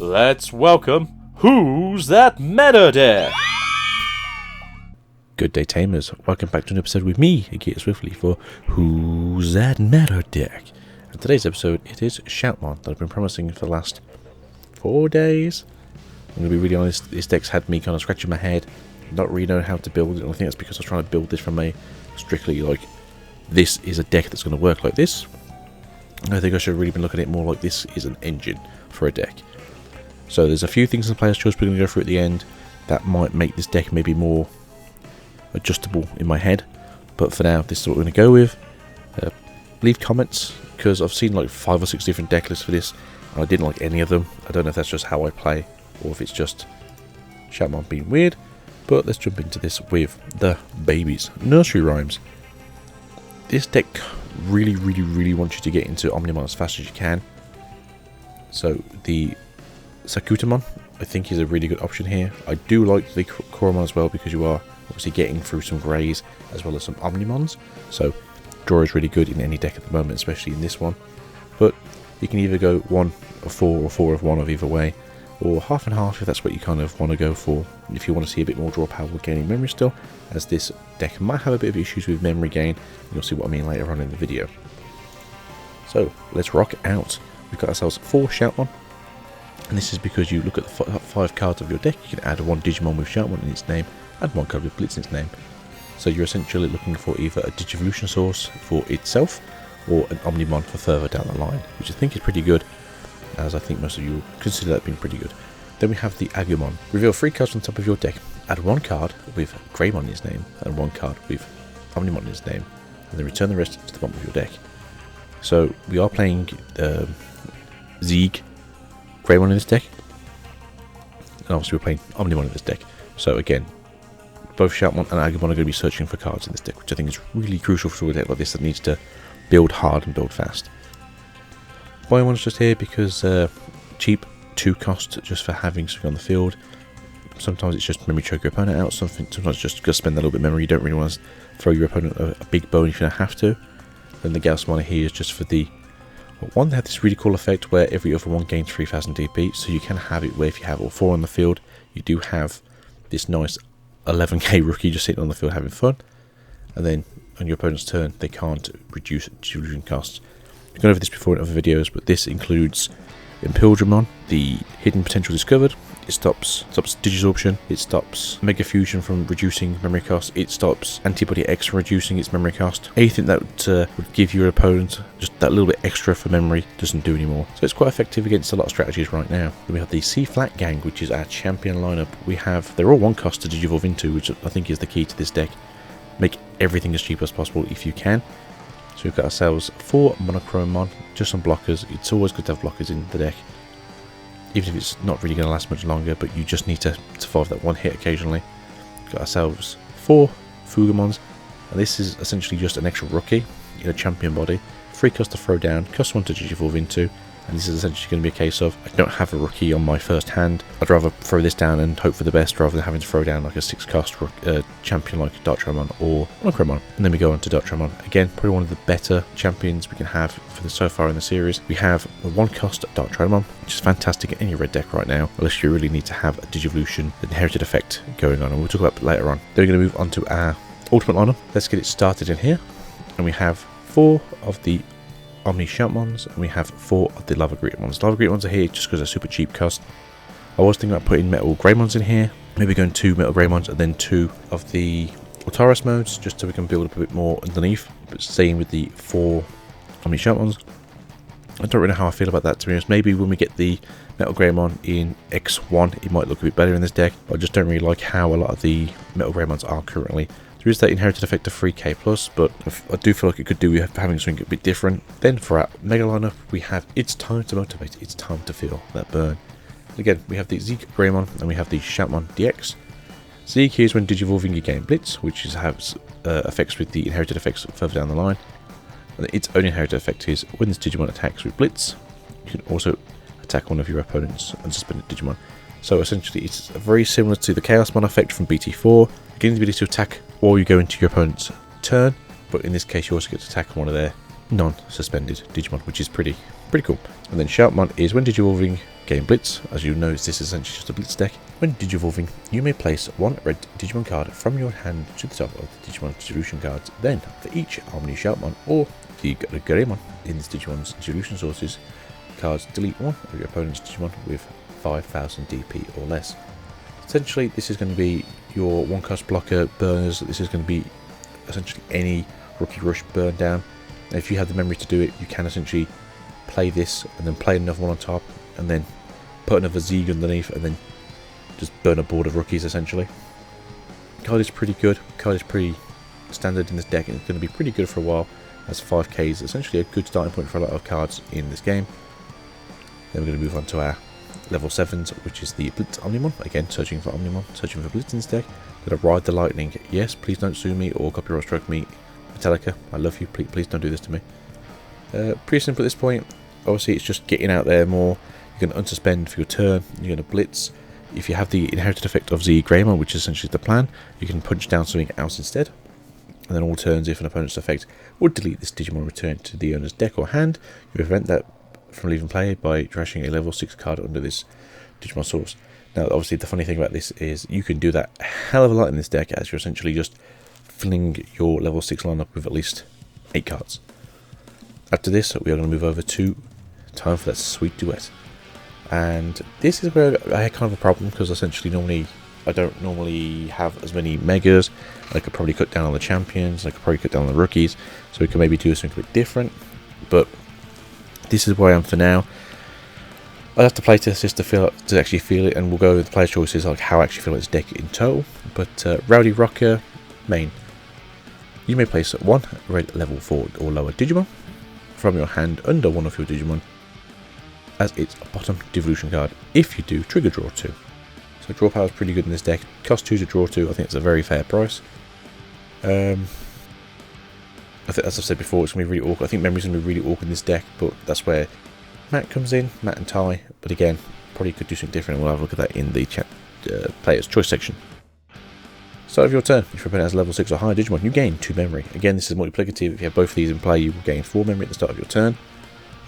Let's welcome Who's That Meta Deck? Good day, Tamers. Welcome back to an episode with me, Akita Swiftly, for Who's That Meta Deck? And today's episode, it is Shoutmon that I've been promising for the last 4 days. I'm going to be really honest, this deck's had me kind of scratching my head, not really knowing how to build it. And I think that's because I was trying to build this from a strictly like, this is a deck that's going to work like this. I think I should have really been looking at it more like this is an engine for a deck. So there's a few things in the player's choice we're going to go through at the end that might make this deck maybe more adjustable in my head. But for now, this is what we're going to go with. Leave comments, because I've seen like 5 or 6 different deck lists for this, and I didn't like any of them. I don't know if that's just how I play, or if it's just Shoutmon being weird. But let's jump into this with the babies. Nursery Rhymes. This deck really wants you to get into Omnimon as fast as you can. So the Sakutamon, I think, is a really good option here. I do like the Koromon as well, because you are obviously getting through some Greys as well as some Omnimons. So draw is really good in any deck at the moment, especially in this one. But you can either go 1 of 4 or 4 of 1 of either way, or half and half if that's what you kind of want to go for. If you want to see a bit more draw power with gaining memory still, as this deck might have a bit of issues with memory gain. You'll see what I mean later on in the video. So let's rock out. We've got ourselves 4 Shoutmon. And this is because you look at the 5 cards of your deck, you can add 1 Digimon with Shoutmon in its name, and 1 card with Blitz in its name. So you're essentially looking for either a Digivolution source for itself, or an Omnimon for further down the line, which I think is pretty good, as I think most of you consider that being pretty good. Then we have the Agumon. Reveal 3 cards on top of your deck, add 1 card with Greymon in its name, and 1 card with Omnimon in its name, and then return the rest to the bottom of your deck. So we are playing Zeeg Greymon in this deck, and obviously we're playing Omnimon in this deck. So again, both Shoutmon and Agumon are going to be searching for cards in this deck, which I think is really crucial for a deck like this that needs to build hard and build fast. Biomon's just here because cheap 2 cost just for having something on the field. Sometimes it's just memory choke your opponent out, sometimes just to spend a little bit of memory. You don't really want to throw your opponent a big bone if you don't have to. Then the Gaussmon here is just for the one. They have this really cool effect where every other one gains 3000 DP, so you can have it where if you have all 4 on the field, you do have this nice 11k rookie just sitting on the field having fun, and then on your opponent's turn they can't reduce Digivolution costs. I've gone over this before in other videos, but this includes Impildramon, the hidden potential discovered. It stops Digisorption, it stops Mega Fusion from reducing memory cost, it stops Antibody X from reducing its memory cost. Anything that would give your opponent just that little bit extra for memory doesn't do anymore. So it's quite effective against a lot of strategies right now. Then we have the C-Flat Gang, which is our champion lineup. They're all 1 cost to Digivolve into, which I think is the key to this deck. Make everything as cheap as possible if you can. So we've got ourselves 4 Monochromon, just some blockers. It's always good to have blockers in the deck, even if it's not really going to last much longer, but you just need to survive that 1 hit occasionally. Got ourselves 4 Fugamons, and this is essentially just an extra rookie in a champion body. 3 cost to throw down, cost 1 to Digivolve into, and this is essentially going to be a case of, I don't have a rookie on my first hand, I'd rather throw this down and hope for the best rather than having to throw down like a 6 cost champion like Darktramon or Monochromon. And then we go on to Darktramon. Again, probably one of the better champions we can have for so far in the series. We have a 1 cost Darktramon, which is fantastic in any red deck right now, unless you really need to have a Digivolution inherited effect going on, and we'll talk about it later on. Then we're going to move on to our ultimate lineup. Let's get it started in here, and we have 4 of the Omni Shoutmons, and we have 4 of the Lava Greetmons. Lava Greetmons are here just because they're super cheap cost. I was thinking about putting Metal Greymons in here, maybe going 2 Metal Greymons and then 2 of the Ultaris modes, just so we can build up a bit more underneath, but staying with the 4 Omni Shoutmons. I don't really know how I feel about that, to be honest. Maybe when we get the Metal Greymon in X1 it might look a bit better in this deck. I just don't really like how a lot of the Metal Greymons are currently. There is that inherited effect of 3k+, but I do feel like it could do with having something a bit different. Then for our mega lineup, we have It's Time to Motivate, It's Time to Feel That Burn. Again, we have the Zeeg Greymon, and we have the Shoutmon DX. Zeeg here is when Digivolving you gain Blitz, which has effects with the inherited effects further down the line. And its own inherited effect is when this Digimon attacks with Blitz, you can also attack one of your opponent's unsuspended Digimon. So essentially it's very similar to the Chaosmon effect from BT4, getting the ability to attack while you go into your opponent's turn, but in this case you also get to attack one of their non-suspended Digimon, which is pretty cool. And then Shoutmon is when Digivolving Game Blitz. As you notice, this is essentially just a Blitz deck. When Digivolving, you may place one red Digimon card from your hand to the top of the Digimon distribution cards. Then, for each Omni Shoutmon or the Greymon in this Digimon's distribution sources cards, delete one of your opponent's Digimon with 5000 DP or less. Essentially, this is going to be your one cost blocker burners. This is going to be essentially any Rookie Rush burn down. Now, if you have the memory to do it, you can essentially play this and then play another one on top and then put another Zeeg underneath and then just burn a board of rookies essentially. Card is pretty good. Card is pretty standard in this deck and it's going to be pretty good for a while, as 5k is essentially a good starting point for a lot of cards in this game. Then we're going to move on to our level 7s, which is the Blitz Omnimon. Again, searching for Omnimon, searching for Blitz in this deck. Going to ride the lightning. Yes, please don't sue me or copyright strike me. Metallica, I love you. Please don't do this to me. Pretty simple at this point. Obviously, it's just getting out there more. You're going to unsuspend for your turn. You're going to blitz. If you have the inherited effect of the Greymon, which is essentially the plan, you can punch down something else instead. And then all turns, if an opponent's effect would delete this Digimon return to the owner's deck or hand, you prevent that from leaving play by trashing a level 6 card under this Digimon source. Now, obviously, the funny thing about this is you can do that a hell of a lot in this deck, as you're essentially just filling your level 6 lineup with at least 8 cards. After this, we are going to move over to time for that sweet duet. And this is where I had kind of a problem, because essentially I don't normally have as many megas. I could probably cut down on the champions, I could probably cut down on the rookies, so we can maybe do something a bit different. But this is where I am for now. I'd have to play test this to actually feel it, and we'll go with the player choices, like how I actually feel this deck in total. But Rowdy Rocker, main. You may place one red level 4 or lower Digimon from your hand under one of your Digimon as its bottom devolution card. If you do, trigger draw 2. So draw power is pretty good in this deck. Cost 2 to draw 2. I think it's a very fair price. I think, as I've said before, it's going to be really awkward. I think memory's going to be really awkward in this deck, but that's where Matt comes in, Matt and Ty. But again, probably could do something different, and we'll have a look at that in the player's choice section. Start of your turn. If your opponent has level 6 or higher Digimon, you gain 2 memory. Again, this is multiplicative. If you have both of these in play, you will gain 4 memory at the start of your turn.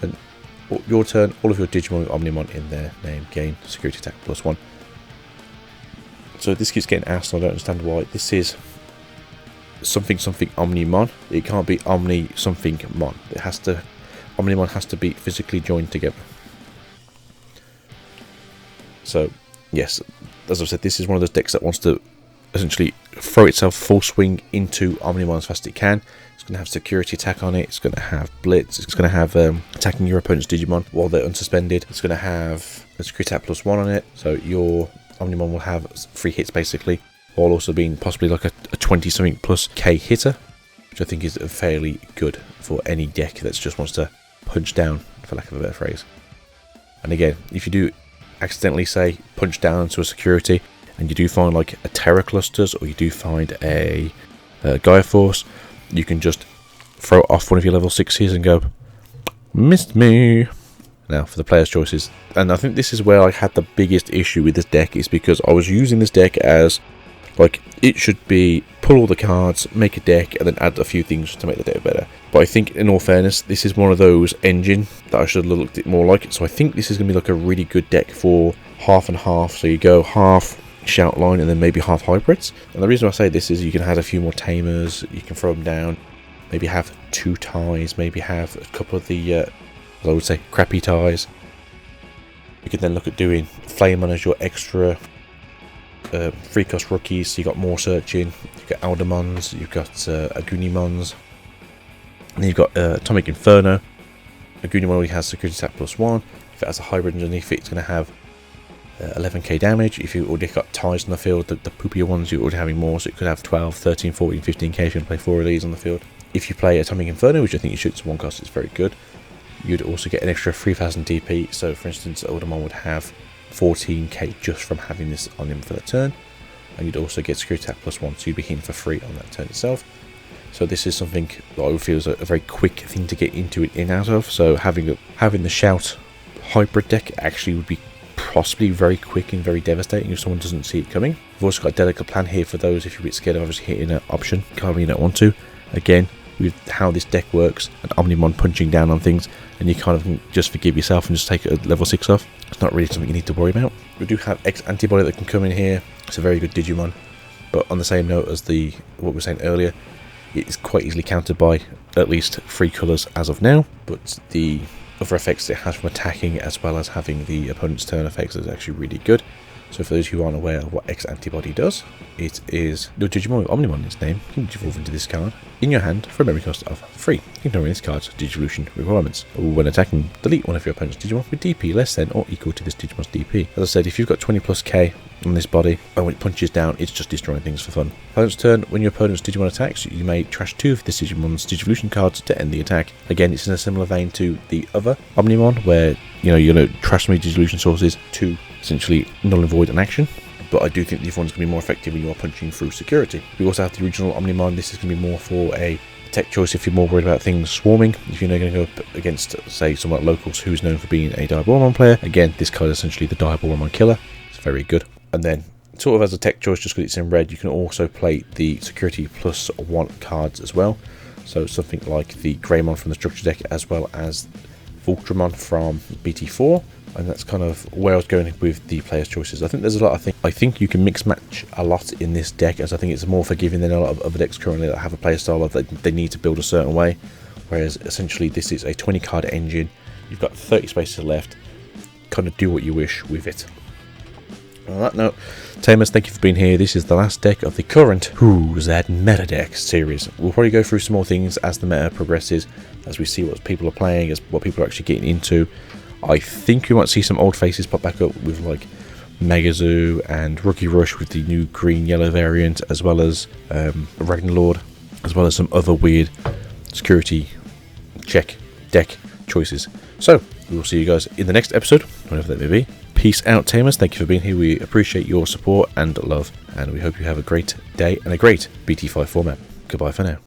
And your turn, all of your Digimon with Omnimon in their name gain security attack +1. So this keeps getting asked, and I don't understand why. This is something Omnimon. It can't be Omni something Mon. Omnimon has to be physically joined together. So yes, as I've said, this is one of those decks that wants to essentially throw itself full swing into Omnimon as fast as it can. It's going to have security attack on it, it's going to have blitz, it's going to have attacking your opponent's Digimon while they're unsuspended, it's going to have a security attack +1 on it, so your Omnimon will have 3 hits basically, while also being possibly like a 20 something plus K hitter, which I think is fairly good for any deck that just wants to punch down, for lack of a better phrase. And again, if you do accidentally say punch down to a security, and you do find like a Terra Clusters, or you do find a Gaia Force, you can just throw off one of your level 6s and go, missed me. Now for the player's choices, and I think this is where I had the biggest issue with this deck, is because I was using this deck as like it should be pull all the cards, make a deck, and then add a few things to make the deck better. But I think, in all fairness, this is one of those engine that I should have looked at more like it. So I think this is going to be like a really good deck for half and half. So you go half Shoutline and then maybe half hybrids. And the reason I say this is you can add a few more tamers, you can throw them down, maybe have 2 ties, maybe have a couple of the I would say crappy ties. You can then look at doing Flamon as your extra 3 cost rookies, so you got more searching, you've got Aldemons, you've got Agunimons, and then you've got Atomic Inferno. Agunimon already has security attack +1. If it has a hybrid underneath it, it's going to have 11k damage. If you already got ties on the field, the poopier ones, you're already having more, so it could have 12, 13, 14, 15k if you play 4 of these on the field. If you play Atomic Inferno, which I think you should, it's 1 cost, it's very good, you'd also get an extra 3000 DP. So for instance, Aldemon would have 14k just from having this on him for that turn, and you'd also get security attack +1, so you'd be hitting for free on that turn itself. So this is something that I would feel is a very quick thing to get into it in out of. So having the Shout hybrid deck actually would be possibly very quick and very devastating if someone doesn't see it coming. We've also got a delicate plan here for those if you're a bit scared of obviously hitting an option card when you don't want to. Again, with how this deck works and Omnimon punching down on things, and you kind of can just forgive yourself and just take a level 6 off. It's not really something you need to worry about. We do have X antibody that can come in here. It's a very good Digimon, but on the same note as what we were saying earlier, it is quite easily countered by at least 3 colours as of now, but the other effects it has from attacking as well as having the opponent's turn effects is actually really good. So for those who aren't aware of what X antibody does, it is your Digimon with Omnimon in its name can evolve into this card in your hand for a memory cost of 3, ignoring this card's Digivolution requirements. When attacking, delete one of your opponent's Digimon with DP less than or equal to this Digimon's DP. As I said, if you've got 20 plus K on this body, and when it punches down, it's just destroying things for fun. Opponent's turn, when your opponent's Digimon attacks, you may trash 2 of this Digimon's Digivolution cards to end the attack. Again, it's in a similar vein to the other Omnimon, where you're going to trash some Digivolution sources to essentially null and void an action. But I do think the other one's going to be more effective when you are punching through security. We also have the original Omnimon. This is going to be more for a tech choice if you're more worried about things swarming. If you're going to go up against, say, someone like Locals who's known for being a Diaboromon player, again, this card is essentially the Diaboromon killer. It's very good. And then, sort of as a tech choice, just because it's in red, you can also play the security +1 cards as well. So something like the Greymon from the structure deck, as well as Ultramon from BT4. And that's kind of where I was going with the player's choices. I think there's a lot of things. I think you can mix match a lot in this deck, as I think it's more forgiving than a lot of other decks currently that have a player style of that they need to build a certain way. Whereas essentially this is a 20 card engine. You've got 30 spaces left. Kind of do what you wish with it. On that note, Tamers, thank you for being here. This is the last deck of the current Who's That Meta Deck series. We'll probably go through some more things as the meta progresses, as we see what people are playing, as what people are actually getting into. I think we might see some old faces pop back up with like Megazoo and Rookie Rush with the new green-yellow variant, as well as Ragnarlord, as well as some other weird security check deck choices. So, we will see you guys in the next episode, whenever that may be. Peace out, Tamers. Thank you for being here. We appreciate your support and love, and we hope you have a great day and a great BT5 format. Goodbye for now.